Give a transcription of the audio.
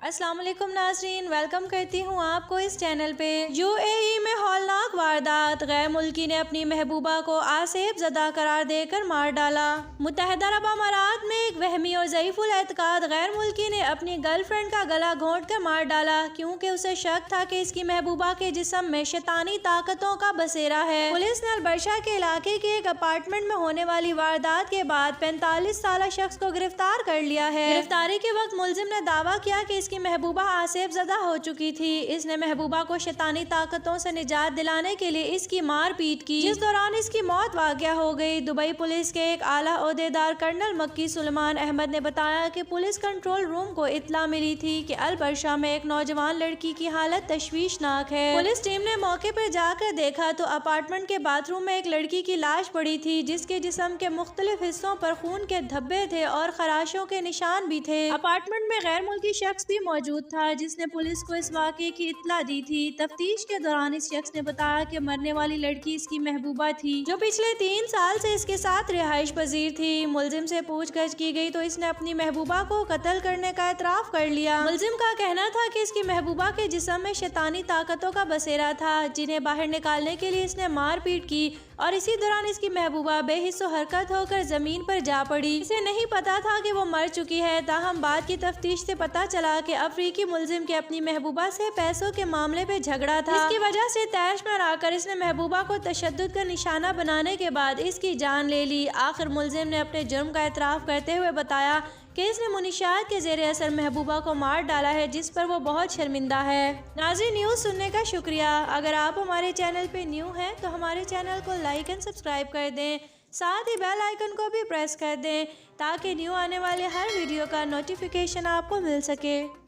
अस्सलाम वालेकुम नाज़रीन, वेलकम करती हूँ आपको इस चैनल पे। यूएई में हौलनाक वारदात, गैर मुल्की ने अपनी महबूबा को आसेब ज़दा करार देकर मार डाला। मुत्तहदा अरब अमारात में एक वहमी और ज़ईफुल एतकाद गैर मुल्की ने अपनी गर्लफ्रेंड का गला घोंट कर मार डाला, क्योंकि उसे शक था कि इसकी महबूबा के जिस्म में शैतानी ताकतों का बसेरा है। पुलिस ने अलबर्शा के इलाके के एक अपार्टमेंट में होने वाली वारदात के बाद 45 साला शख्स को गिरफ्तार कर लिया है। गिरफ्तारी के वक्त मुलजिम ने दावा किया कि इसकी महबूबा आसेब ज़दा हो चुकी थी। इसने महबूबा को शैतानी ताकतों से निजात दिलाने के लिए इसकी मार पीट की, जिस दौरान इसकी मौत वाक़या हो गई। दुबई पुलिस के एक आला ओहदेदार कर्नल मक्की सुलेमान अहमद ने बताया कि पुलिस कंट्रोल रूम को इत्तला मिली थी कि अलबर्शा में एक नौजवान लड़की की हालत तशवीशनाक है। पुलिस टीम ने मौके पर जाकर देखा तो अपार्टमेंट के बाथरूम में एक लड़की की लाश पड़ी थी, जिसके जिस्म के मुख्तलिफ हिस्सों पर खून के धब्बे थे और खराशों के निशान भी थे। अपार्टमेंट में गैर मुल्की शख्स भी मौजूद था, जिसने पुलिस को इस वाक़े की इत्तला दी थी। तफ्तीश के दौरान इस शख्स ने बताया कि मरने वाली लड़की इसकी महबूबा थी, जो पिछले 3 साल से इसके साथ रिहाइश पजीर थी। मुलजिम से पूछताछ की गई तो इसने अपनी महबूबा को कत्ल करने का एतराफ़ कर लिया। मुलजिम का कहना था कि इसकी महबूबा के जिस्म में शैतानी ताकतों का बसेरा था, जिन्हें बाहर निकालने के लिए इसने मारपीट की और इसी दौरान इसकी महबूबा बेहिस्सो हरकत होकर जमीन पर जा पड़ी। इसे नहीं पता था कि वो मर चुकी है। ताहम बाद की तफ्तीश से पता चला कि अफ्रीकी मुलजिम के अपनी महबूबा से पैसों के मामले पे झगड़ा था। इसकी वजह से तैश में आकर इसने महबूबा को तशद्दुद का निशाना बनाने के बाद इसकी जान ले ली। आखिर मुलजिम ने अपने जुर्म का एतराफ़ करते हुए बताया कि इसने मुनीशात के ज़ेरे असर महबूबा को मार डाला है, जिस पर वो बहुत शर्मिंदा है। नाज़रीन, न्यूज़ सुनने का शुक्रिया। अगर आप हमारे चैनल पे न्यू हैं तो हमारे चैनल को लाइक एंड सब्सक्राइब कर दें, साथ ही बेल आइकन को भी प्रेस कर दें ताकि न्यू आने वाले हर वीडियो का नोटिफिकेशन आपको मिल सके।